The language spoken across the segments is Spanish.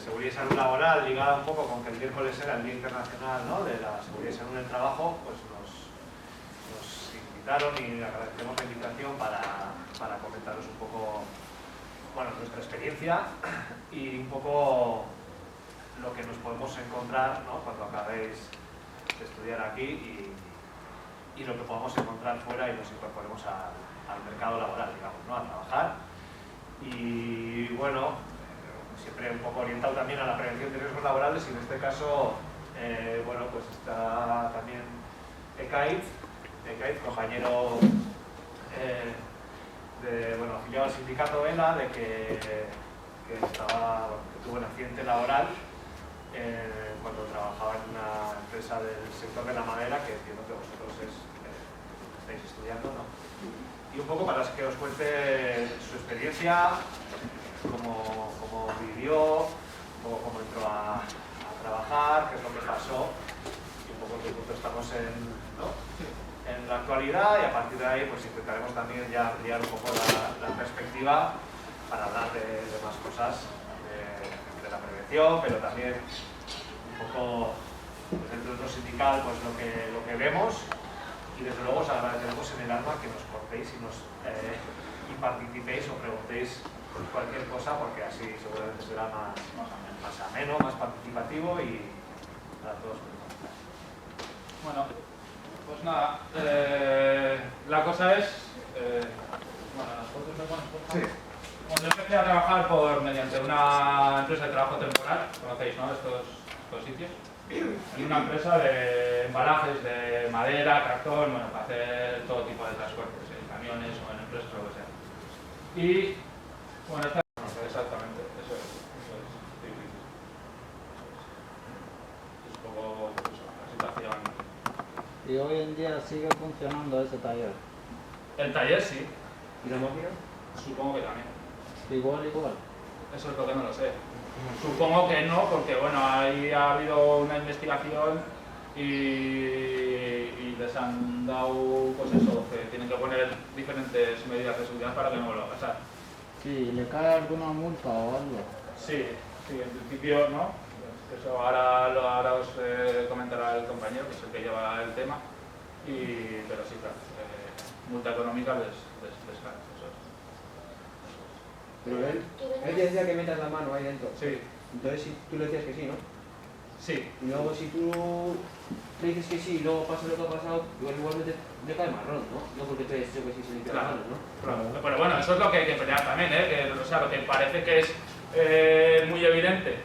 seguridad y salud laboral, ligada un poco con que el miércoles era el Día Internacional, ¿no?, de la seguridad y salud en el trabajo, pues nos invitaron y agradecemos la invitación para comentaros un poco, bueno, nuestra experiencia y un poco lo que nos podemos encontrar, ¿no?, cuando acabéis de estudiar aquí y lo que podamos encontrar fuera y nos incorporemos al mercado laboral, digamos, ¿no?, a trabajar. Y bueno, siempre un poco orientado también a la prevención de riesgos laborales y en este caso, bueno, pues está también Ekaitz, compañero afiliado al sindicato ELA, de que tuvo un accidente laboral cuando trabajaba en una empresa del sector de la madera, que entiendo que vosotros estáis estudiando, ¿no? Y un poco para que os cuente su experiencia, cómo vivió, un poco cómo entró a trabajar, qué es lo que pasó y un poco en qué punto estamos en la actualidad, y a partir de ahí pues intentaremos también ya ampliar un poco la perspectiva para hablar de más cosas de la prevención, pero también un poco dentro de lo sindical pues lo que vemos, y desde luego os agradeceremos en el alma que nos cortéis y participéis o preguntéis cualquier cosa, porque así seguramente será más ameno, más participativo y para todos. Bueno, pues nada, la cosa es, bueno, las fotos me pones, por favor. Sí. Bueno, yo empecé a trabajar mediante una empresa de trabajo temporal, conocéis, ¿no?, estos sitios, en una empresa de embalajes de madera, cartón, bueno, para hacer todo tipo de transportes, en camiones o en empresas o lo que sea. Y, bueno, exactamente, eso es. Sí. Es un poco pues, la situación. ¿Y hoy en día sigue funcionando ese taller? El taller sí. ¿Y la máquina? Supongo que también. Igual. Eso es lo que no lo sé. Supongo que no, porque bueno, ahí ha habido una investigación y les han dado, pues eso, que tienen que poner diferentes medidas de seguridad para que no vuelva a pasar. Sí, ¿le cae alguna multa o algo? Sí, en principio no. Eso ahora os comentará el compañero, que es el que lleva el tema, pero sí, claro, multa económica les cae. Pero él te decía que metas la mano ahí dentro. Sí. Entonces si tú le decías que sí, ¿no? Sí. Y luego si tú le dices que sí y luego pasa lo que ha pasado, igualmente le cae marrón, ¿no? No porque te hayas dicho que sí se limpia las manos, ¿no? Claro. Pero bueno, eso es lo que hay que pelear también, ¿eh? O sea, lo que parece que es muy evidente,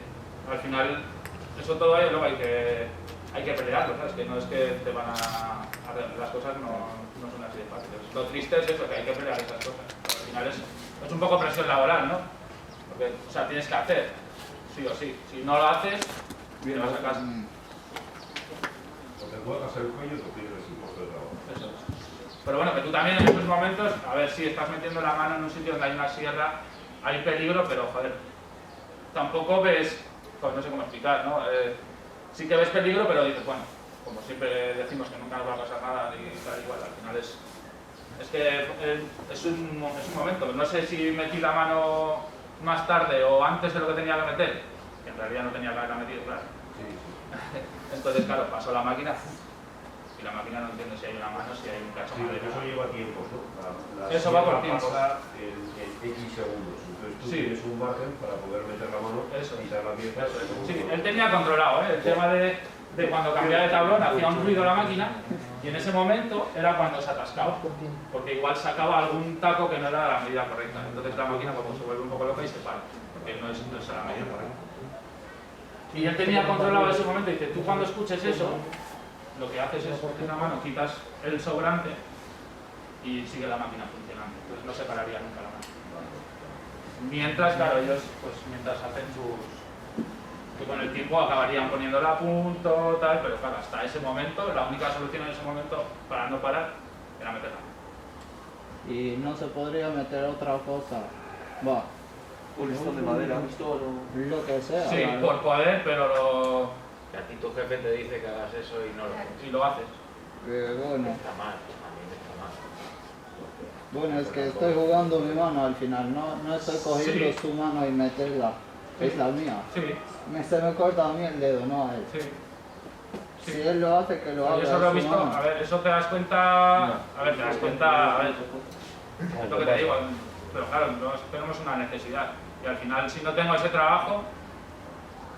al final eso todo hay, luego hay que pelearlo, ¿sabes? Que no es que te van a las cosas no son así de fáciles. Lo triste es eso, que hay que pelear esas cosas. Al final es un poco presión laboral, ¿no? Porque, o sea, tienes que hacer, sí o sí. Si no lo haces, te vas a casa. O te cuelgas el cuello y te pierdes el puesto de trabajo. Eso es. Pero bueno, que tú también en estos momentos, a ver, si estás metiendo la mano en un sitio donde hay una sierra, hay peligro, pero joder, tampoco ves, pues no sé cómo explicar, ¿no? Sí que ves peligro, pero dices, bueno, como siempre decimos que nunca nos va a pasar nada y tal igual, al final es que es un momento. No sé si metí la mano más tarde o antes de lo que tenía que meter, que en realidad no tenía que haberla metido, claro. Sí. Entonces, claro, pasó la máquina y la máquina no entiende si hay una mano, si hay un cacho Sí, madera. eso lleva tiempos, ¿no? Eso va por tiempos. Pasa en X segundos. Entonces tú tienes un margen para poder meter la mano, quitar la pieza. Sí, él tenía controlado, el tema de cuando cambiaba de tablón, hacía un ruido la máquina y en ese momento era cuando se atascaba, porque igual sacaba algún taco que no era la medida correcta. Entonces la máquina como se vuelve un poco loca y se para, porque no es la medida correcta. Y él tenía controlado ese momento y dice, tú cuando escuches eso, lo que haces es con una mano quitas el sobrante y sigue la máquina funcionando. Entonces no se pararía nunca la máquina. Mientras, claro, ellos pues mientras hacen que con el tiempo acabarían poniéndola a punto, tal, pero claro, hasta ese momento, la única solución en ese momento para no parar era meterla. Y no se podría meter otra cosa, va, Un listón de madera, un listón o... lo que sea. Sí, ¿vale? por poder, pero Que a ti tu jefe te dice que hagas eso y no lo haces. y lo haces. Bueno, Está mal, a mí me está mal. bueno, es que estoy jugando mi mano al final, no estoy cogiendo Sí. su mano y meterla. es la mía. Sí, Se me corta a mí el dedo, no a él. sí. Si él lo hace, que lo haga. Yo eso lo he es su visto, mano. a ver, eso te das cuenta, a ver, te das cuenta, a ver, es lo que te digo, pero claro, tenemos una necesidad y al final si no tengo ese trabajo,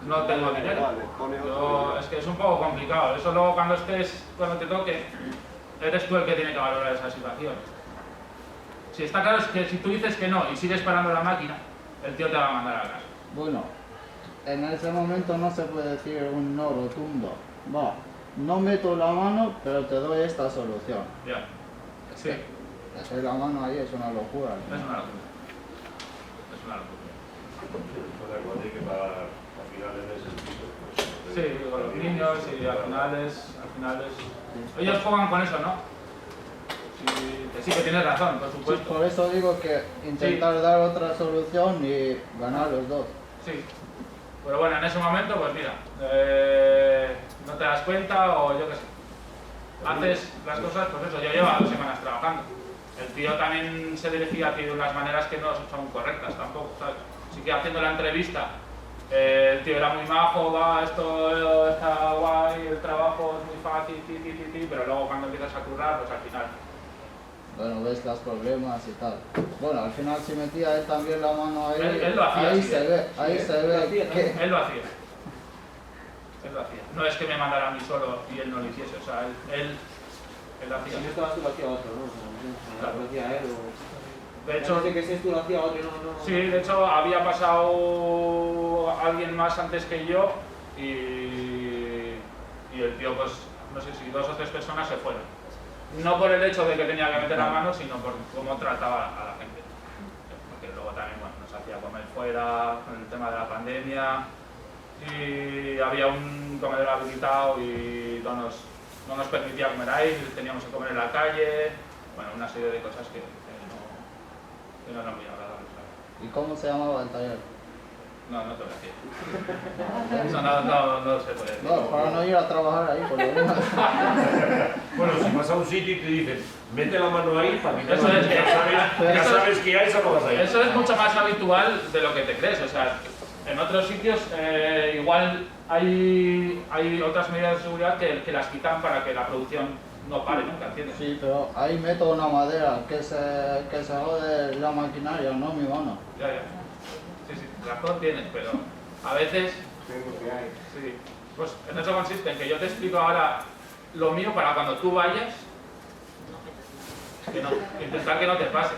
no tengo dinero. Es que es un poco complicado, eso luego cuando te toque, eres tú el que tiene que valorar esa situación. Si está claro es que si tú dices que no y sigues parando la máquina, el tío te va a mandar a casa. Bueno, en ese momento no se puede decir un no rotundo. Va, no meto la mano, pero te doy esta solución. Ya, sí, Meter la mano ahí es una locura. es una locura. Es una locura. Igual hay que pagar al final en ese piso. Pues, Sí, con los niños y al final es... Ellos juegan con eso, ¿no? Sí que tienes razón, por Sí, supuesto. por eso digo que intentar dar otra solución y ganar los dos. Sí. Pero bueno, en ese momento, pues mira, no te das cuenta o yo qué sé. Haces las cosas, pues eso, yo llevo 2 semanas trabajando. El tío también se dirigía a ti de unas maneras que no son correctas tampoco, ¿sabes? Sí que haciendo la entrevista, el tío era muy majo, va, esto está guay, el trabajo es muy fácil, pero luego cuando empiezas a currar, pues al final... Bueno, ves los problemas y tal. Bueno, al final si metía él también la mano ahí, Él lo hacía, ahí sí, se ve, ahí se ve que... Él lo hacía. Él lo hacía. No es que me mandara a mí solo y él no lo hiciese, o sea, él lo hacía. Si no estabas tú, lo hacía otro, ¿no? Claro. Lo hacía él o... De hecho, que si tú lo hacía otro y no... sí, de hecho había pasado alguien más antes que yo y el tío, pues, no sé si 2 o 3 personas se fueron. No por el hecho de que tenía que meter la mano, sino por cómo trataba a la gente. Porque luego también, bueno, nos hacía comer fuera con el tema de la pandemia y había un comedor habilitado y no nos permitía comer ahí, teníamos que comer en la calle, bueno, una serie de cosas que no eran muy agradables. ¿Y cómo se llamaba el taller? No te voy a decir. Eso no se puede decir. No, para no ir a trabajar ahí, por lo menos. Bueno, si vas a un sitio y te dicen, mete la mano ahí, para que Eso es, ya sabes que hay, eso no vas a ir. Eso es mucho más habitual de lo que te crees. O sea, en otros sitios igual hay otras medidas de seguridad que las quitan para que la producción no pare nunca, ¿entiendes? Sí, pero ahí meto una madera que se jode la maquinaria, no mi mano. Ya. Sí, razón tienes, pero a veces... Sí, pues en eso consiste, en que yo te explico ahora lo mío para cuando tú vayas, intentar que no te pase.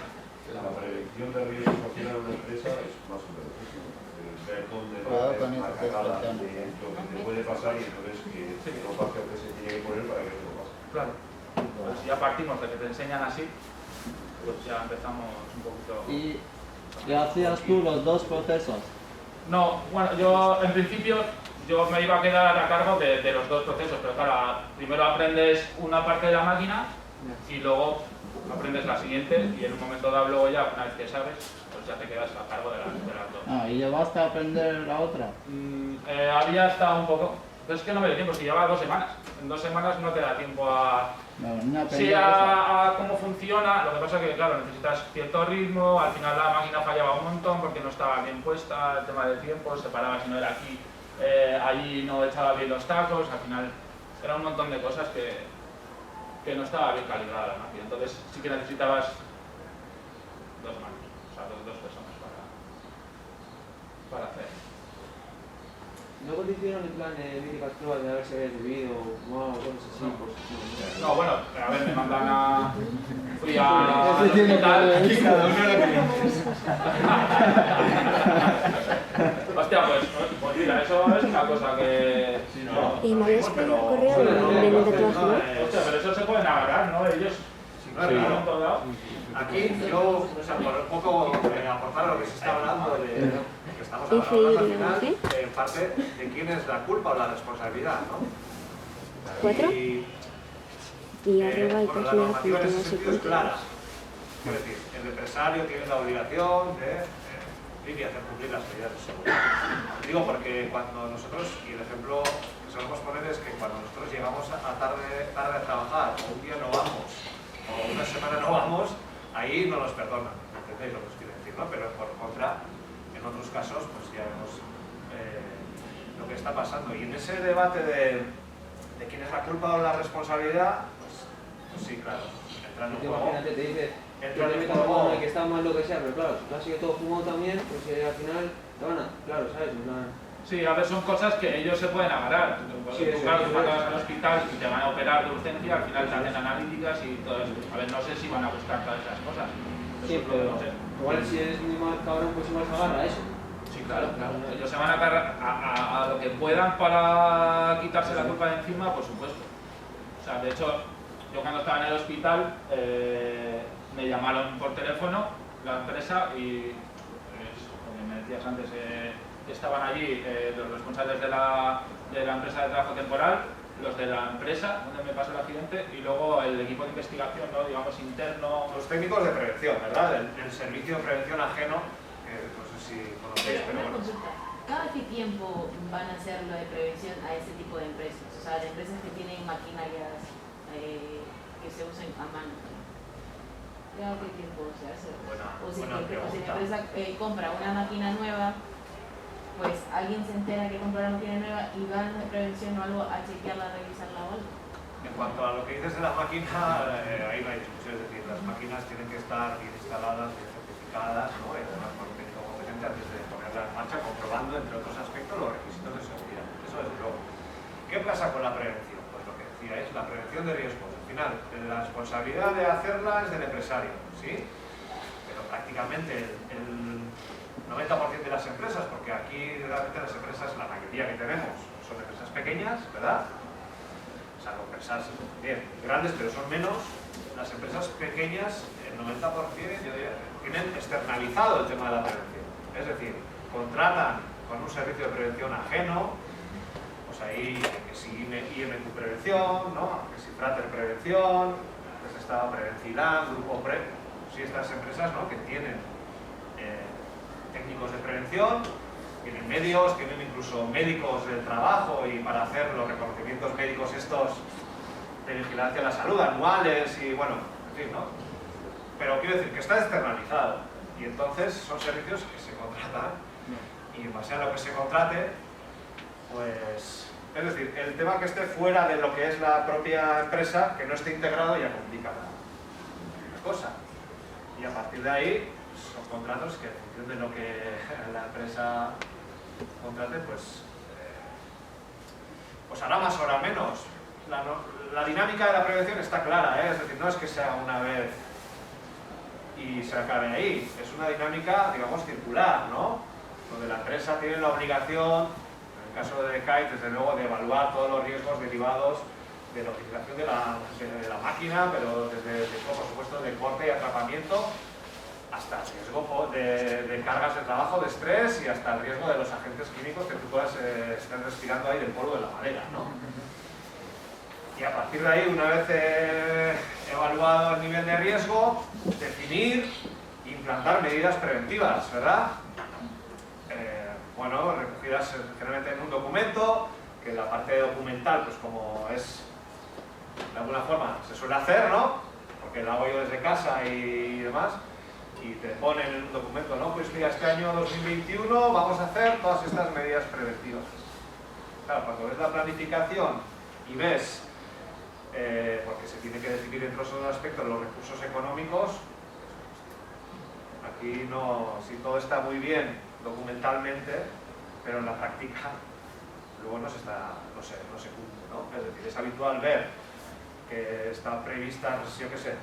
La prevención de riesgos social en una empresa es más o menos eso. Ver dónde va la cagada de lo que te puede pasar y entonces que no pase lo que se tiene que poner para que no pase. Claro. Pues ya partimos de que te enseñan así, pues ya empezamos un poquito... ¿Y hacías tú los 2 procesos? No, bueno, yo en principio yo me iba a quedar a cargo de los 2 procesos, pero claro, primero aprendes una parte de la máquina y luego aprendes la siguiente y en un momento dado luego ya, una vez que sabes, pues ya te quedas a cargo de las 2. Ah, ¿y llevaste a aprender la otra? Había estado un poco, pero es que no me dio tiempo, si lleva 2 semanas. En 2 semanas no te da tiempo a... No, Sí, a cómo funciona, lo que pasa es que, claro, necesitas cierto ritmo, al final la máquina fallaba un montón porque no estaba bien puesta, el tema del tiempo, se paraba si no era aquí, allí no echaba bien los tacos, al final era un montón de cosas que no estaba bien calibrada la máquina, entonces sí que necesitabas 2 manos, o sea, 2 personas para hacer. ¿No te hicieron en plan míticas pruebas de a ver si habías bebido o cosas así? Pues, No, bueno, a ver, me mandan a... Fui a... Ese cada uno lo que le Hostia, pues mira, eso es una cosa que... ¿Y me habías pedido pero- correo de trabajo, no? Hostia, pero eso se pueden agarrar, ¿no? Ellos... Claro. en un momento dado. Aquí yo, o sea, por un poco aportar a lo que se está hablando de que estamos ¿Y hablando al si final, qué? en parte de quién es la culpa o la responsabilidad, ¿no? 4 Y, y arriba hay bueno, la página normativa en ese punto sentido es clara. Quiero decir, el empresario tiene la obligación de hacer cumplir las medidas de seguridad. Digo porque cuando nosotros, y el ejemplo que solemos poner es que cuando nosotros llegamos tarde a trabajar, o un día no vamos, o una semana no vamos, ahí no nos perdonan. ¿Entendéis lo que os quiero decir, no? Pero por contra, en en otros casos pues ya vemos lo que está pasando. Y en ese debate de quién es la culpa o la responsabilidad, pues sí, claro, entra en un juego. Imagínate, te dice Entra en que el te metas la juego. mano y que está mal lo que sea, pero claro, si tú has sido todo fumado también, pues al final te van a, claro, ¿sabes? Sí, a ver, son cosas que ellos se pueden agarrar. Sí, Tú, claro, tú cuando vas al hospital y te van a operar de urgencia, al final te hacen analíticas y todo eso. A ver, no sé si van a buscar todas esas cosas. Sí, Eso pero no sé. igual si eres muy mal cabrón, pues igual se agarra a eso. Sí, claro, claro. Ellos se van a agarrar a lo que puedan para quitarse la culpa de encima, por supuesto. O sea, de hecho, yo cuando estaba en el hospital me llamaron por teléfono la empresa y, como me decías antes, estaban allí los responsables de la empresa de trabajo temporal, los de la empresa donde me pasó el accidente y luego el equipo de investigación, ¿no? Digamos, interno. Los técnicos de prevención, ¿verdad? El servicio de prevención ajeno, no sé si conocéis, pero Una bueno. consulta. ¿Cada qué tiempo van a hacer lo de prevención a ese tipo de empresas? O sea, de empresas que tienen maquinarias que se usan a mano. ¿Cada qué tiempo se hace? O si la empresa compra una máquina nueva, pues alguien se entera que compró la máquina nueva y van de prevención o algo a chequearla, a revisarla o algo. En cuanto a lo que dices de la máquina, ahí no hay discusión, es decir, las máquinas tienen que estar bien instaladas, bien certificadas, ¿no? Y además por un técnico competente antes de ponerla en marcha, comprobando, entre otros aspectos, los requisitos de seguridad. Eso desde luego. ¿Qué pasa con la prevención? Pues lo que decía es la prevención de riesgos. Al final, la responsabilidad de hacerla es del empresario, ¿sí? Pero prácticamente el 90% de las empresas, porque aquí realmente las empresas, la mayoría que tenemos, son empresas pequeñas, ¿verdad? Salvo empresas bien grandes, pero son menos. Las empresas pequeñas, el 90% yo diría, tienen externalizado el tema de la prevención. Es decir, contratan con un servicio de prevención ajeno, pues ahí que si IMQ Prevención, ¿no? Que si Frater Prevención, que se está Prevencilam, Grupo Pre, sí, estas empresas, ¿no? Que tienen técnicos de prevención, tienen medios, tienen incluso médicos del trabajo y para hacer los reconocimientos médicos estos de vigilancia de la salud anuales y bueno, en fin, ¿no? Pero quiero decir que está externalizado y entonces son servicios que se contratan y en base a lo que se contrate, pues, es decir, el tema que esté fuera de lo que es la propia empresa, que no esté integrado, ya complica la cosa. Y a partir de ahí, son contratos que en función de lo que la empresa contrate, pues hará más o hará menos. La dinámica de la prevención está clara, ¿eh? Es decir, no es que sea una vez y se acabe ahí, es una dinámica, digamos, circular, ¿no? Donde la empresa tiene la obligación, en el caso de Kite, desde luego, de evaluar todos los riesgos derivados de la utilización de la máquina, pero desde, por supuesto, de corte y atrapamiento, hasta el riesgo de cargas de trabajo, de estrés y hasta el riesgo de los agentes químicos que tú puedas estar respirando ahí del polvo de la madera, ¿no? Y a partir de ahí, una vez evaluado el nivel de riesgo, definir e implantar medidas preventivas, ¿verdad? Bueno, recogidas generalmente en un documento, que la parte documental, pues como es, de alguna forma, se suele hacer, ¿no? Porque la hago yo desde casa y demás, y te ponen en un documento, ¿no? Pues mira, este año 2021 vamos a hacer todas estas medidas preventivas. Claro, cuando ves la planificación y ves, porque se tiene que definir en todos los aspectos los recursos económicos, aquí no, si todo está muy bien documentalmente, pero en la práctica luego no se cumple, ¿no? Es decir, es habitual ver que están previstas, yo qué sé,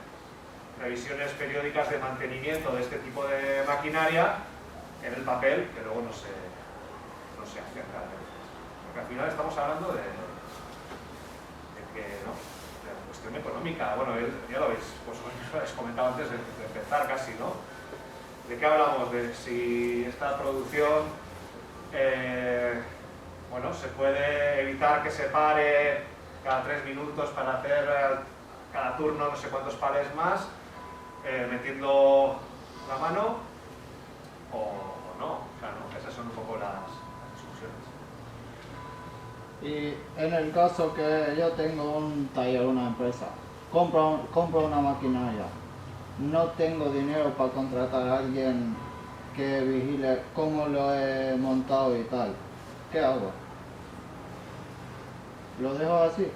revisiones periódicas de mantenimiento de este tipo de maquinaria en el papel, que luego no se hace realmente. Porque al final estamos hablando de que, ¿no? De la cuestión económica. Bueno, ya lo habéis, pues, lo habéis comentado antes de empezar casi, ¿no? ¿De qué hablamos? De si esta producción, bueno, se puede evitar que se pare cada 3 minutos para hacer cada turno no sé cuántos pares más, metiendo la mano o no. Claro, esas son un poco las discusiones. Y en el caso que yo tengo un taller, una empresa, compro una maquinaria, no tengo dinero para contratar a alguien que vigile cómo lo he montado y tal. ¿Qué hago? ¿Lo dejo así?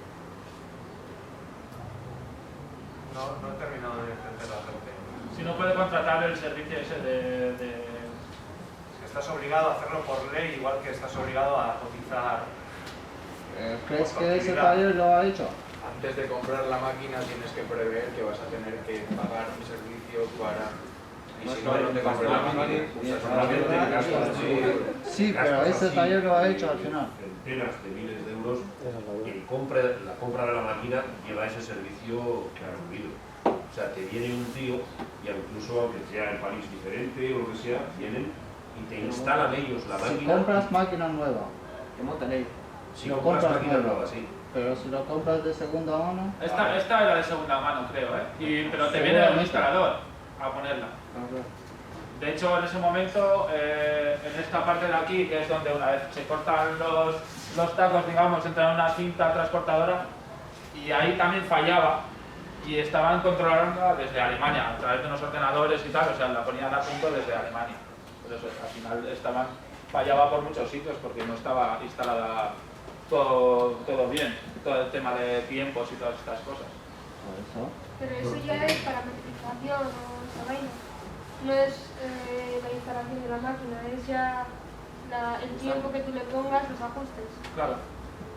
No he terminado de entender la pregunta. Si no puede contratar el servicio ese de... Estás obligado a hacerlo por ley, igual que estás obligado a cotizar. ¿Crees que ese taller lo ha hecho? Antes de comprar la máquina tienes que prever que vas a tener que pagar un servicio para... Y si no te compras la máquina, Sí, pero ese taller lo ha hecho al final. Centenas de miles de euros. La compra de la máquina lleva ese servicio incluido. O sea, te viene un tío, y incluso aunque sea el país diferente o lo que sea, vienen y te instalan ellos la máquina. Si compras máquina nueva, Que montan ellos. Si lo compras compras máquina nueva. nueva, sí. Pero si lo compras de segunda mano, Esta era de segunda mano, creo, ¿eh? Pero te viene un instalador a ponerla. De hecho, en ese momento, en esta parte de aquí, que es donde una vez se cortan los tacos, digamos, entra en una cinta transportadora, y ahí también fallaba, y estaban controlando desde Alemania, a través de unos ordenadores y tal, o sea, la ponían a punto desde Alemania. Por eso, al final fallaba por muchos sitios, porque no estaba instalada todo bien, todo el tema de tiempos y todas estas cosas. por eso. Pero eso ya es parametrización o esa vaina. No es la instalación de la máquina, es ya el tiempo que tú le pongas, los ajustes. Claro.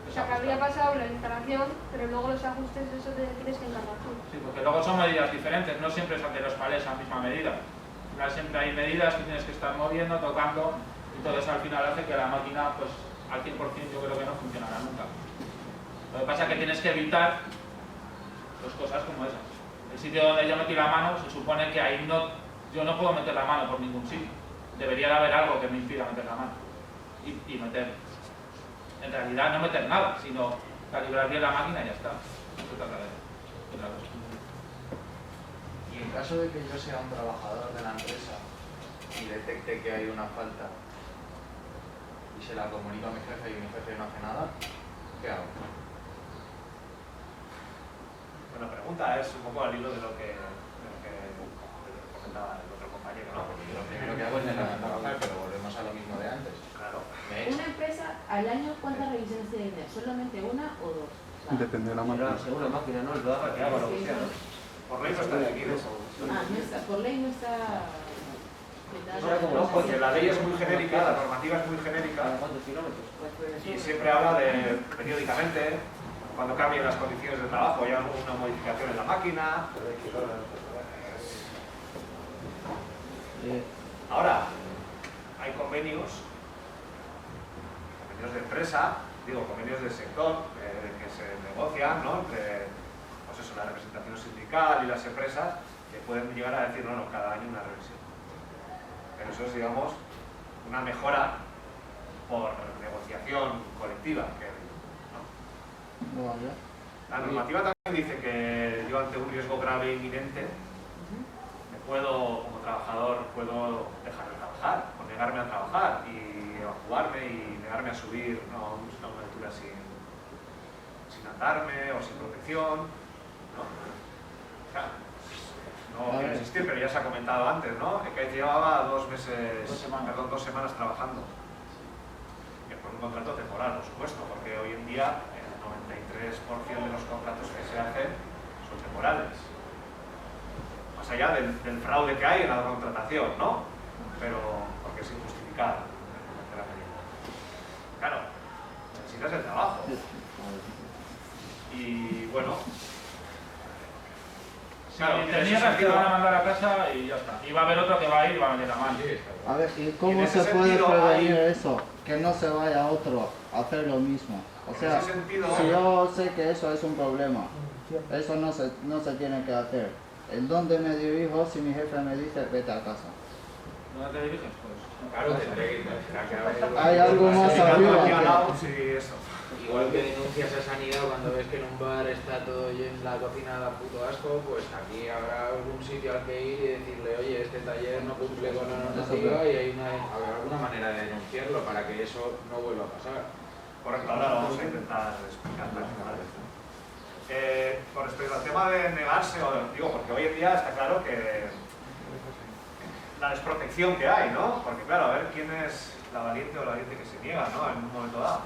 O sea, que habría pasado la instalación, pero luego los ajustes de eso te tienes que encargar tú. Sí, porque luego son medidas diferentes, no siempre son de los palés a la misma medida. Siempre hay medidas que tienes que estar moviendo, tocando, y todo eso al final hace que la máquina, pues al 100% yo creo que no funcionará nunca. Lo que pasa es que tienes que evitar pues, cosas como esas. El sitio donde yo metí la mano, se supone que ahí yo no puedo meter la mano por ningún sitio. Debería de haber algo que me impida meter la mano y meter. En realidad no meter nada, sino calibrar bien la máquina y ya está. No se trata de otra cosa. Y en caso de que yo sea un trabajador de la empresa y detecte que hay una falta y se la comunico a mi jefe y mi jefe no hace nada, ¿qué hago? Buena pregunta, es un poco al hilo de lo que comentaba el otro compañero, ¿no? Porque yo lo primero que hago es dejar de trabajar, pero volvemos a lo mismo de antes. Claro. Me echan. Una empresa al año, ¿cuántas revisiones tiene que tener? ¿Solamente una o dos? O sea, Depende de la máquina. Según la máquina, ¿no? El trabajo que haga, lo que sea, ¿no? Por ley no está definido. no está, por ley no está... No, porque la ley es muy genérica, la normativa es muy genérica ¿Cuántos kilómetros? y siempre habla de periódicamente, cuando cambien las condiciones de trabajo, hay alguna modificación en la máquina. Ahora, hay convenios de empresa, convenios del sector que se negocian, ¿no? Entre pues eso, la representación sindical y las empresas, que pueden llegar a decir, no, cada año una revisión. Pero eso es, digamos, una mejora por negociación colectiva. ¿No? La normativa también dice que yo ante un riesgo grave e inminente, como trabajador, puedo dejar de trabajar, o negarme a trabajar y evacuarme y negarme a subir a una altura sin atarme o sin protección. ¿No? Claro. No quiero insistir, pero ya se ha comentado antes, ¿no? Que llevaba 2 semanas trabajando. Que por un contrato temporal, por supuesto, porque hoy en día el 93% de los contratos que se hacen son temporales. Más allá del fraude que hay en la contratación, ¿no? Pero porque es injustificado. Claro, necesitas el trabajo. Y bueno... Claro, te niegas, te van a mandar a casa y ya está. Y va a haber otro que va a ir y va a meter la mano. A ver, ¿y cómo se puede prevenir eso? Que no se vaya otro a hacer lo mismo. O sea, si yo sé que eso es un problema, eso no se tiene que hacer. ¿En dónde me dirijo si mi jefe me dice vete a casa? ¿Dónde te diriges? Pues Claro, tendrá que haber... Hay algo más arriba. Sí, eso. Igual que denuncias a sanidad cuando ves que en un bar está todo lleno, la cocina da puto asco, pues aquí habrá algún sitio al que ir y decirle, oye, este taller no cumple con la normativa y habrá alguna manera de denunciarlo para que eso no vuelva a pasar. Correcto, ahora vamos a intentar explicarlo. Con respecto al tema de negarse, porque hoy en día está claro que la la desprotección que hay, ¿no? Porque claro, a ver quién es la valiente o la valiente que se niega, ¿no? En un momento dado.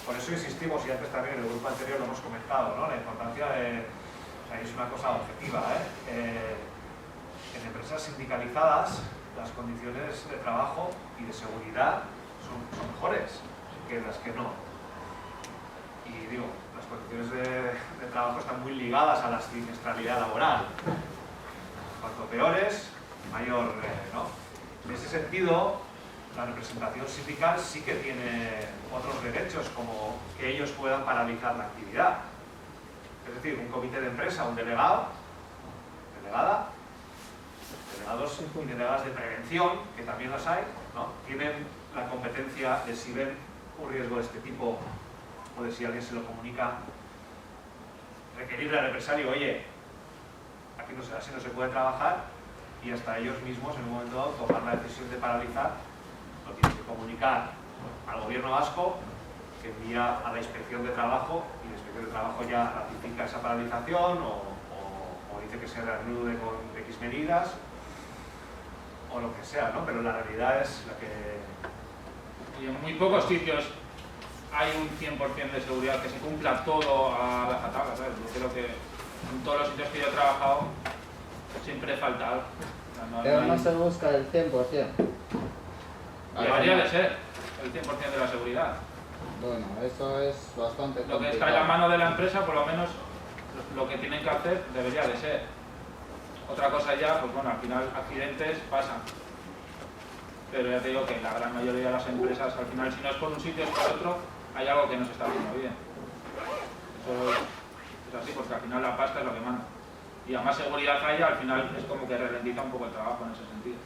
Por eso insistimos, y antes también en el grupo anterior lo hemos comentado, ¿no? La importancia de... O sea, es una cosa objetiva, en empresas sindicalizadas las condiciones de trabajo y de seguridad son mejores que las que no. Y digo, las condiciones de trabajo están muy ligadas a la siniestralidad laboral. Cuanto peores, mayor, ¿no? En ese sentido, la representación sindical sí que tiene otros derechos, como que ellos puedan paralizar la actividad. Es decir, un comité de empresa, un delegado, delegada, delegados y delegadas de prevención, que también las hay, ¿no? Tienen la competencia de si ven un riesgo de este tipo o de si alguien se lo comunica, requerirle al empresario, oye, aquí no, así no se puede trabajar, y hasta ellos mismos en un momento dado tomar la decisión de paralizar, lo tienen que comunicar al gobierno vasco, que envía a la inspección de trabajo, y la inspección de trabajo ya ratifica esa paralización o dice que se reanude con X medidas o lo que sea, ¿no? Pero la realidad es la que... Y en muy pocos sitios hay un 100% de seguridad que se cumpla todo a la tabla, ¿sabes? Yo creo que en todos los sitios que yo he trabajado siempre falta algo. Pero no se busca el 100%. Debería de ser el 100% de la seguridad. Bueno, eso es bastante complicado. Lo que está en la mano de la empresa, por lo menos lo que tienen que hacer debería de ser. Otra cosa ya, pues bueno, al final accidentes pasan. Pero ya te digo que la gran mayoría de las empresas, al final, si no es por un sitio es por otro, hay algo que no se está haciendo bien. Eso es así, porque al final la pasta es lo que manda. Y a más seguridad haya, al final es como que ralentiza un poco el trabajo en ese sentido.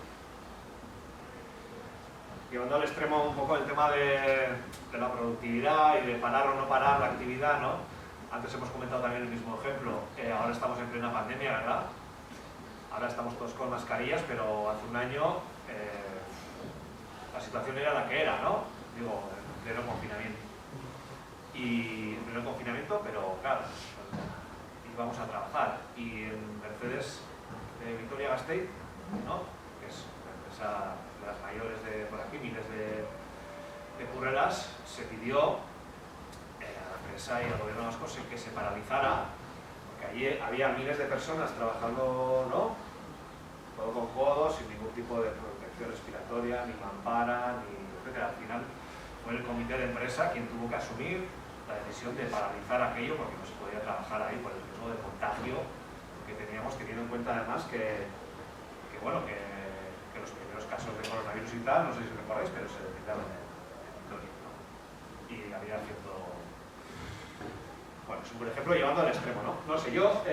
Llevando al extremo un poco el tema de la productividad y de parar o no parar la actividad, ¿no? Antes hemos comentado también el mismo ejemplo. Ahora estamos en plena pandemia, ¿verdad? Ahora estamos todos con mascarillas, pero hace un año la situación era la que era, ¿no? Digo, en pleno confinamiento. Y en pleno confinamiento, pero claro, íbamos a trabajar. Y en Mercedes Vitoria-Gasteiz, ¿no? Que es una empresa de las mayores de por aquí, miles de currelas, se pidió a la empresa y al gobierno vasco que se paralizara, porque allí había miles de personas trabajando, ¿no? Todo con codo, sin ningún tipo de protección respiratoria, ni mampara, ni etcétera. Al final fue el comité de empresa quien tuvo que asumir la decisión de paralizar aquello porque no se podía trabajar ahí por el riesgo de contagio que teníamos, teniendo en cuenta además que los primeros casos de coronavirus y tal, no sé si recordáis, pero se detectaron en Vitoria, ¿no? Y había cierto... Bueno, es un ejemplo llevando al extremo, ¿no? No sé, yo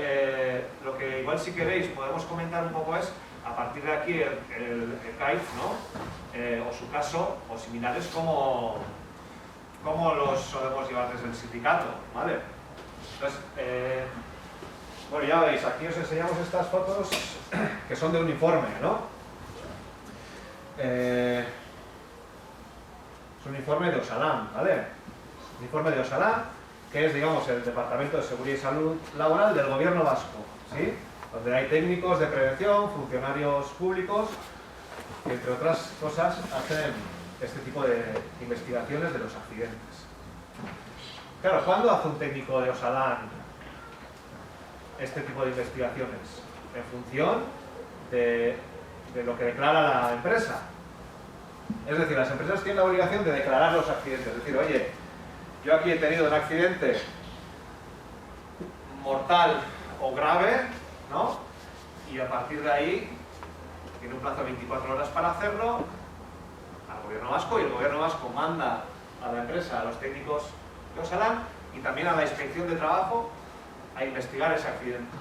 lo que igual si queréis podemos comentar un poco es, a partir de aquí, el CAIF, ¿no? O su caso, o similares, cómo los solemos llevar desde el sindicato, ¿vale? Entonces, bueno, ya veis, aquí os enseñamos estas fotos que son de uniforme, ¿no? Es un uniforme de Osalan, ¿vale? Uniforme de Osalan, que es, digamos, el Departamento de Seguridad y Salud Laboral del Gobierno vasco, ¿sí? Donde hay técnicos de prevención, funcionarios públicos, que entre otras cosas hacen este tipo de investigaciones de los accidentes. Claro, ¿cuándo hace un técnico de Osalan este tipo de investigaciones? En función de lo que declara la empresa. Es decir, las empresas tienen la obligación de declarar los accidentes. Es decir, oye, yo aquí he tenido un accidente mortal o grave, ¿no? Y a partir de ahí tiene un plazo de 24 horas para hacerlo al gobierno vasco, y el gobierno vasco manda a la empresa, a los técnicos de Osalan y también a la inspección de trabajo a investigar ese accidente.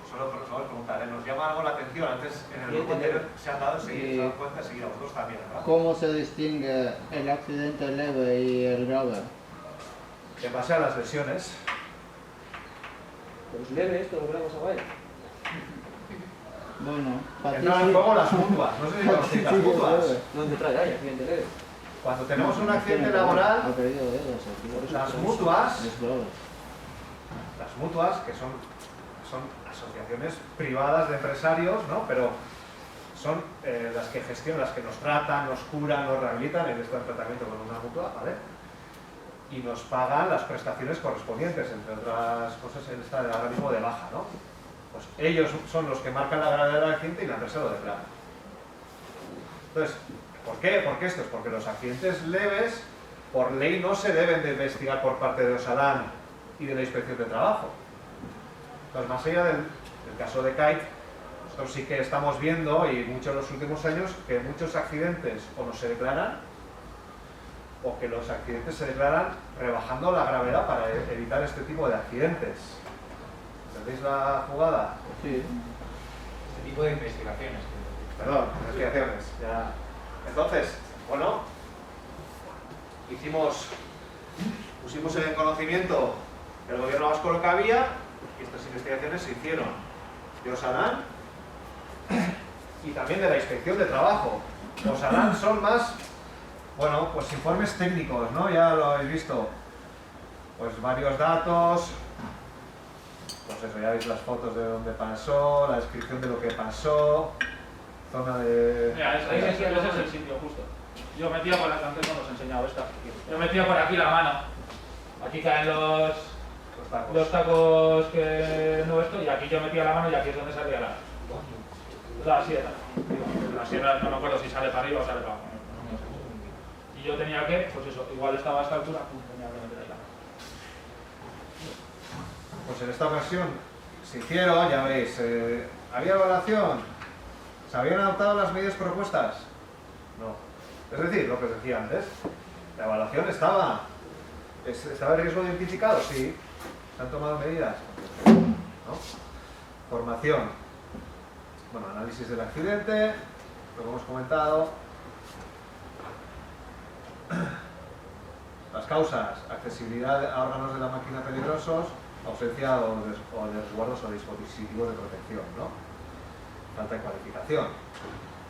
Solo por favor preguntar, nos llama algo la atención, antes en el grupo anterior se han dado cuenta enseguida, vosotros también, ¿verdad? ¿Cómo se distingue el accidente leve y el grave? En base a las lesiones. Pues leve esto, lo vamos a ver. Bueno, Entran como las mutuas, no sé si conocéis las mutuas. ¿Dónde trae ahí accidente leve? Cuando tenemos un accidente laboral, las mutuas, que son son asociaciones privadas de empresarios, ¿no? Pero son las que gestionan, las que nos tratan, nos curan, nos rehabilitan, en este tratamiento con una mutua, ¿vale? Y nos pagan las prestaciones correspondientes, entre otras cosas, él está ahora mismo de baja, ¿no? Pues ellos son los que marcan la gravedad del accidente y la empresa lo declara. Entonces, ¿por qué? ¿Por qué esto? Es porque los accidentes leves, por ley, no se deben de investigar por parte de Osalan y de la Inspección de Trabajo. Entonces, más allá del caso de Kite, nosotros sí que estamos viendo, y mucho en los últimos años, que muchos accidentes o no se declaran, o que los accidentes se declaran rebajando la gravedad para evitar este tipo de accidentes. ¿Entendéis la jugada? Sí. Este tipo de investigaciones. Perdón, investigaciones. Ya. Entonces, bueno, pusimos en conocimiento del gobierno vasco lo que había, y estas investigaciones se hicieron de Osalan y también de la Inspección de Trabajo. Osalan son más, bueno, pues informes técnicos, ¿no? Ya lo habéis visto. Pues varios datos, pues eso, ya veis las fotos de dónde pasó, la descripción de lo que pasó, zona de... Mira, ese es el sitio justo. Yo metía por la canción, no os he enseñado esta. Yo metía por aquí la mano. Aquí caen los tacos que no esto, y aquí yo metía la mano y aquí es donde salía la sierra. La sierra no me acuerdo si sale para arriba o sale para abajo. Y yo tenía que, pues eso, igual estaba a esta altura, tenía que meter ahí la mano. Pues en esta ocasión se hicieron, ya veis, ¿había evaluación? ¿Se habían adoptado las medidas propuestas? No. Es decir, lo que os decía antes, la evaluación estaba el riesgo identificado, sí. ¿Se han tomado medidas? ¿No? Formación. Bueno, análisis del accidente, lo que hemos comentado. Las causas, accesibilidad a órganos de la máquina peligrosos, ausencia de resguardos o dispositivos de protección, ¿no? Falta de cualificación.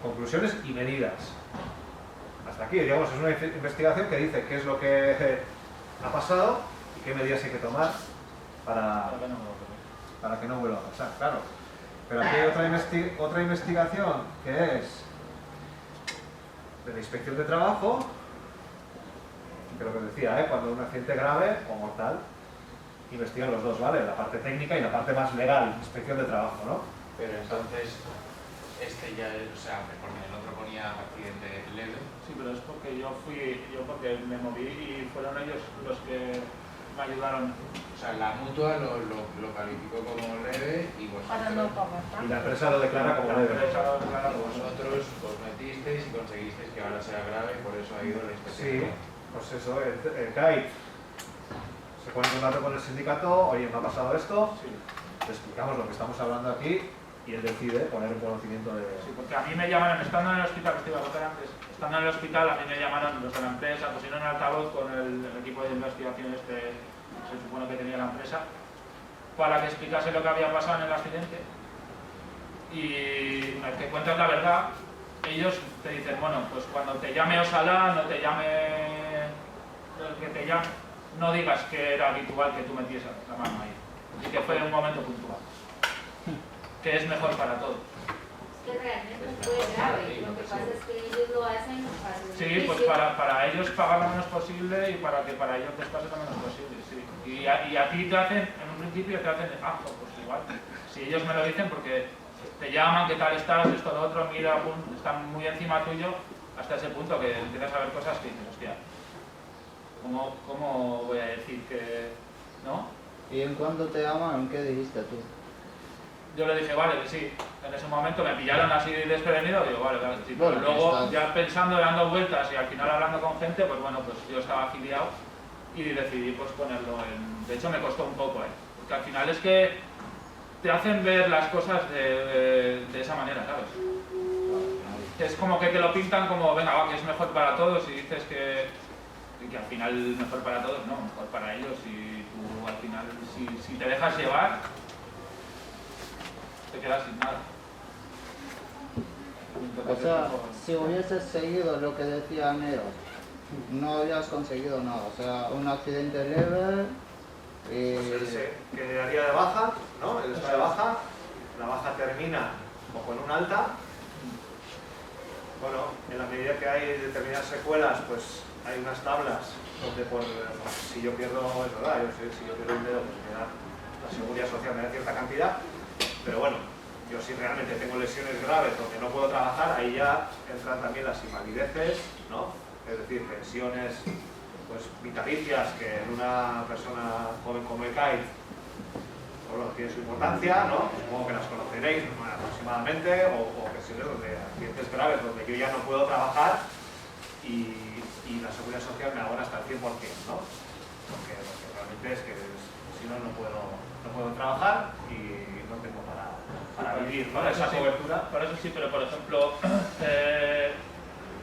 Conclusiones y medidas. Hasta aquí, digamos, es una investigación que dice qué es lo que ha pasado y qué medidas hay que tomar para que no vuelva a pasar, claro. Pero aquí hay otra investigación que es de la Inspección de Trabajo, que lo que os decía, cuando un accidente grave o mortal, investigan los dos, ¿vale? La parte técnica y la parte más legal, Inspección de Trabajo, ¿no? Pero entonces, este ya, o sea, porque el otro ponía accidente leve. Sí, pero es porque yo porque me moví y fueron ellos los que me ayudaron. O sea, la mutua lo calificó como leve y vosotros... Y la empresa lo declara como leve. Vosotros os metisteis y conseguisteis que ahora sea grave y por eso ha ido la inspección. Sí, pues eso, el CAIT se pone en contacto con el sindicato, oye, me ha pasado esto, sí. Le explicamos lo que estamos hablando aquí y él decide poner un conocimiento de... Sí, porque a mí me llamaron, estando en el hospital, que te iba a contar antes, estando en el hospital a mí me llamaron los de la empresa, pusieron en altavoz con el equipo de investigación se supone que tenía la empresa, para que explicase lo que había pasado en el accidente. Y una vez que cuentas la verdad, ellos te dicen, bueno, pues cuando te llame Osalan o te llame el que te llame, no digas que era habitual que tú metieses la mano ahí, y que fue un momento puntual, que es mejor para todos. Es que realmente fue grave, lo que pasa es que ellos lo hacen para el Sí, pues para ellos pagar lo menos posible y para que para ellos les pase lo menos posible, sí. Y a ti te hacen, en un principio te hacen, pues igual, si ellos me lo dicen porque te llaman, qué tal estás, esto, lo otro, mira, están muy encima tuyo, hasta ese punto que empiezas a ver cosas que dices, hostia, ¿cómo voy a decir que no? ¿Y en cuándo te llaman? ¿Qué dijiste tú? Yo le dije, vale, que sí. En ese momento me pillaron así desprevenido, digo, vale, que sí. Pero Bueno, luego, ya pensando, dando vueltas y al final hablando con gente, pues bueno, pues yo estaba afiliado y decidí pues ponerlo en... De hecho me costó un poco, porque al final es que te hacen ver las cosas de esa manera, ¿sabes? Es como que te lo pintan como, venga, va, que es mejor para todos y dices que al final mejor para todos, no, mejor para ellos y tú al final, si te dejas llevar, te quedas sin nada. O sea, si hubieses seguido lo que decía Nero, no habrías conseguido nada. O sea, un accidente leve, Pues él se quedaría de baja, ¿no? Él está de baja, la baja termina o con un alta. Bueno, en la medida que hay determinadas secuelas, pues hay unas tablas donde si yo pierdo, es verdad, si yo pierdo un dedo, pues me da la seguridad social, me da cierta cantidad, pero bueno, yo si realmente tengo lesiones graves donde no puedo trabajar, ahí ya entran también las invalideces, ¿no? Es decir, pensiones pues vitalicias que en una persona joven como Ekaitz bueno, tiene su importancia, ¿no? Supongo que las conoceréis aproximadamente, o pensiones donde accidentes graves donde yo ya no puedo trabajar y la seguridad social me abona hasta el 100%, ¿no? Porque realmente es que si no, no puedo trabajar y no tengo para vivir, ¿no? Esa cobertura. Por eso sí, pero por ejemplo,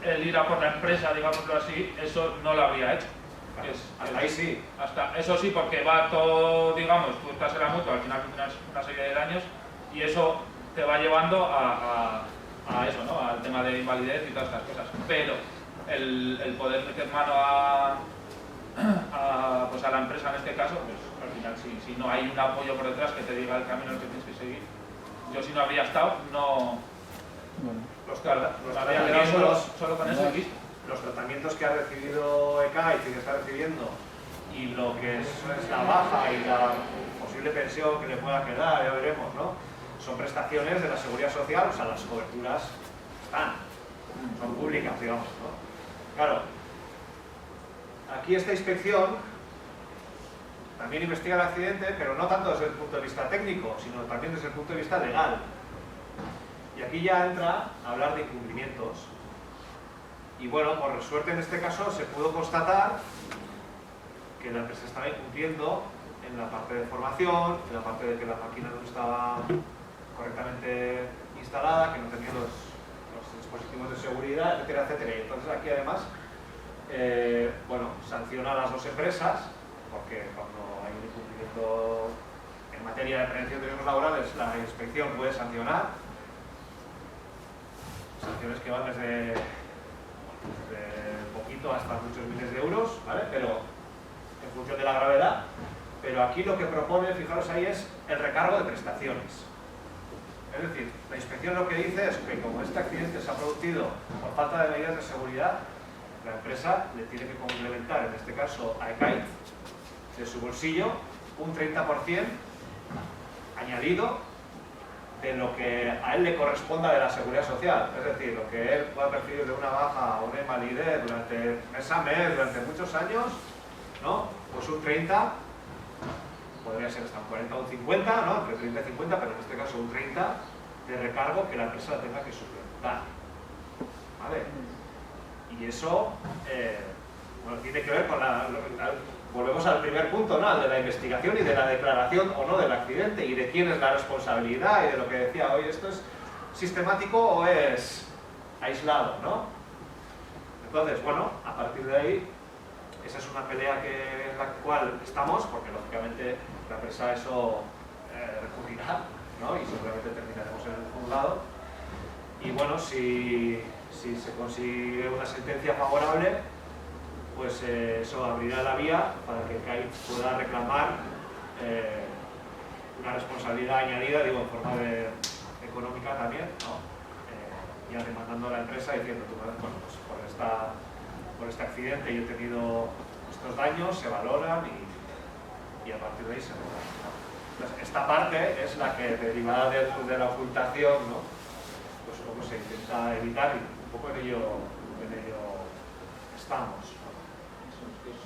el ir a por la empresa, digámoslo así, eso no lo habría hecho. Hasta ahí sí. Eso sí, porque va todo, digamos, tú estás en la mutua, al final tienes una serie de daños y eso te va llevando a eso, ¿no? Al tema de invalidez y todas estas cosas. Pero el poder meter mano pues a la empresa en este caso, pues al final si no hay un apoyo por detrás que te diga el camino en el que tienes que seguir. Yo si no habría estado, no... habría quedado solo con eso y listo. Los tratamientos que ha recibido Ekaitz y que está recibiendo y lo que es la baja y la posible pensión que le pueda quedar, ya veremos, ¿no? Son prestaciones de la Seguridad Social, o sea, las coberturas son públicas, digamos, ¿no? Claro, aquí esta inspección también investiga el accidente, pero no tanto desde el punto de vista técnico, sino también desde el punto de vista legal. Y aquí ya entra a hablar de incumplimientos. Y bueno, por suerte en este caso se pudo constatar que la empresa estaba incumpliendo en la parte de formación, en la parte de que la máquina no estaba correctamente instalada, que no tenía los dispositivos de seguridad, etcétera, etcétera. Y entonces aquí además, bueno, sanciona a las dos empresas, porque cuando hay un incumplimiento en materia de prevención de riesgos laborales, la inspección puede sancionar. Sanciones que van desde poquito hasta muchos miles de euros, ¿vale? Pero en función de la gravedad. Pero aquí lo que propone, fijaros ahí, es el recargo de prestaciones. Es decir, la inspección lo que dice es que como este accidente se ha producido por falta de medidas de seguridad, la empresa le tiene que complementar, en este caso a Ekaitz, de su bolsillo, un 30% añadido de lo que a él le corresponda de la seguridad social, es decir, lo que él pueda percibir de una baja o una invalidez durante mes a mes, durante muchos años, ¿no? Pues un 30, podría ser hasta un 40 o un 50, ¿no? Entre 30 y 50, pero en este caso un 30 de recargo que la empresa tenga que suplementar, ¿vale? Y eso, bueno, tiene que ver con volvemos al primer punto, ¿no? Al de la investigación y de la declaración o no del accidente y de quién es la responsabilidad y de lo que decía hoy, ¿esto es sistemático o es aislado, ¿no? Entonces, bueno, a partir de ahí, esa es una pelea en la cual estamos, porque lógicamente la empresa eso recurrirá, ¿no? Y seguramente terminaremos en el juzgado. Y bueno, si se consigue una sentencia favorable, pues eso abrirá la vía para que Ekaitz pueda reclamar una responsabilidad añadida, digo, en forma económica también, ¿no? Ya demandando a la empresa diciendo, bueno, pues por este accidente yo he tenido estos daños, se valoran y a partir de ahí se valoran, ¿no? Entonces, esta parte es la que, derivada de la ocultación, ¿no? Pues luego se intenta evitar y un poco en ello estamos.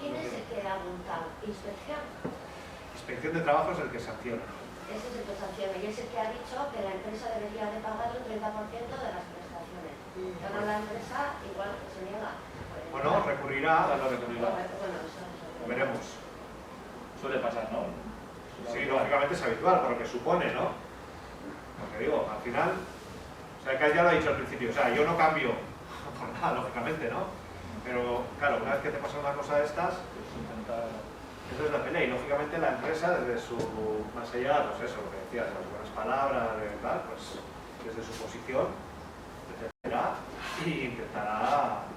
¿Quién es el que da multa? ¿Inspección? Inspección de trabajo es el que sanciona. Ese es el que sanciona y es el que ha dicho que la empresa debería de pagar el 30% de las prestaciones. Pero la empresa igual se niega. Bueno, recurrirá. Bueno, veremos. Suele pasar, ¿no? Sí, lógicamente es habitual, por lo que supone, ¿no? Porque digo, al final, o sea, que ya lo ha dicho al principio, o sea, yo no cambio por nada, lógicamente, ¿no? Pero, claro, una vez que te pasa una cosa de estas, eso es la pelea. Y, lógicamente, la empresa, desde su, más allá, pues eso, lo que decías, las buenas palabras, de tal, pues, desde su posición, defenderá y intentará,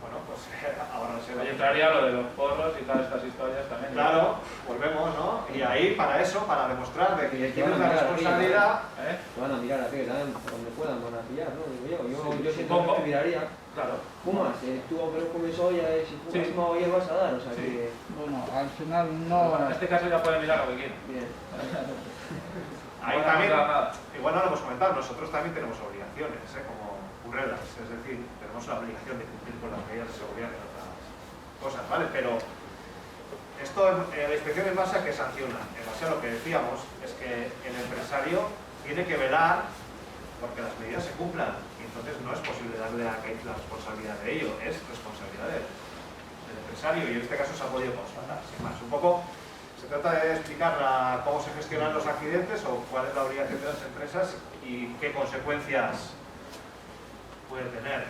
bueno, pues, ahorrarse sé. Ahí entraría lo de los porros y todas estas historias también. Claro, volvemos, ¿no? Y ahí para eso, para demostrar de que tienes la responsabilidad... Te van a mirar a ti, donde puedan van a pillar, ¿no? Digo yo siento Supongo. que te miraría. Claro. Fumas, tú aunque no comes olla, si fumas una olla vas a dar, o sea que... Bueno, al final no... En este caso ya pueden mirar lo que quieran. Bien. Ahí también, igual no lo hemos comentado, nosotros también tenemos obligaciones, como currelas, es decir, tenemos la obligación de cumplir con las medidas de seguridad y otras cosas, ¿vale? Pero esto, la inspección en base a que sanciona, en base a lo que decíamos, es que el empresario tiene que velar porque las medidas se cumplan, y entonces no es posible darle a Kate la responsabilidad de ello, es responsabilidad del empresario, y en este caso se ha podido constatar, sin más. Un poco se trata de explicar cómo se gestionan los accidentes o cuál es la obligación de las empresas y qué consecuencias puede tener.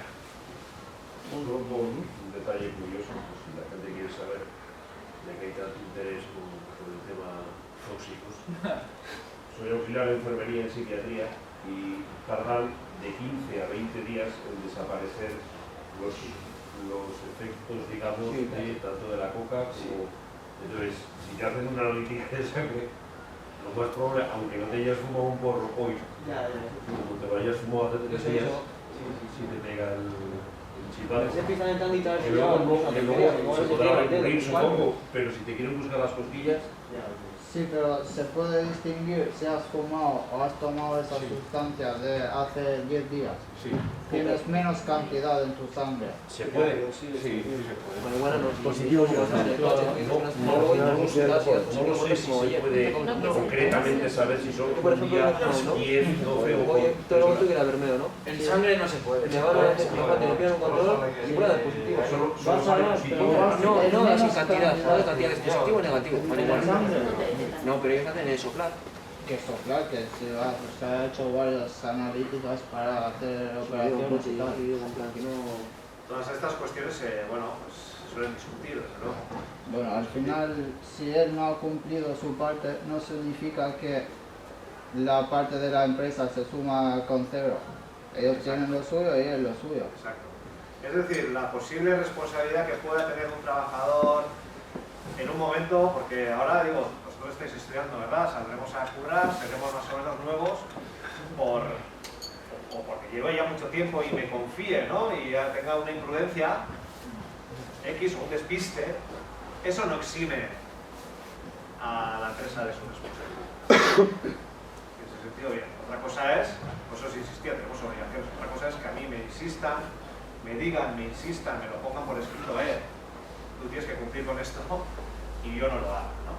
Solo un detalle curioso, pues, si la gente quiere saber de qué hay tanto interés con el tema tóxicos. Soy auxiliar de enfermería en psiquiatría y tardan de 15 a 20 días en desaparecer los efectos, digamos, tanto de la coca como... Entonces, si te hacen una analítica de sangre, lo más probable, aunque no te hayas fumado un porro hoy, como te vayas fumado hace 3 días, si te pega el chivazo. Que luego se podrá recurrir, supongo, pero si te quieren buscar las cosquillas... Sí, pero se puede distinguir si has fumado o has tomado esa sustancia de hace 10 días. Sí. Tienes menos cantidad en tu sangre. ¿Se puede? Sí, se puede. Marihuana no es positivo. No lo sé si se puede concretamente saber si son un día 10, 12 o... Todo lo que era vermelho, ¿no? En sangre no se puede. Te van a limpiar un control y puede dar positivo. No, sin cantidad. No de cantidad, es positivo o negativo. No, pero ellos hacen eso, claro. Que soplar, que se ha hecho varias analíticas para hacer operaciones y tal. Todas estas cuestiones, bueno, pues se suelen discutir, desde luego. Bueno, al final, si él no ha cumplido su parte, no significa que la parte de la empresa se suma con cero. Ellos tienen lo suyo y él lo suyo. Exacto. Es decir, la posible responsabilidad que pueda tener un trabajador en un momento, porque ahora digo, vosotros estáis estudiando, ¿verdad? Saldremos a currar, seremos más o menos nuevos o porque llevo ya mucho tiempo y me confíe, ¿no? Y ya tenga una imprudencia X o un despiste, eso no exime a la empresa de su responsabilidad. En ese sentido, bien. Otra cosa es, por eso os insistía, tenemos obligaciones. Otra cosa es que a mí me insistan, me digan, me insistan, me lo pongan por escrito, tú tienes que cumplir con esto y yo no lo hago, ¿no?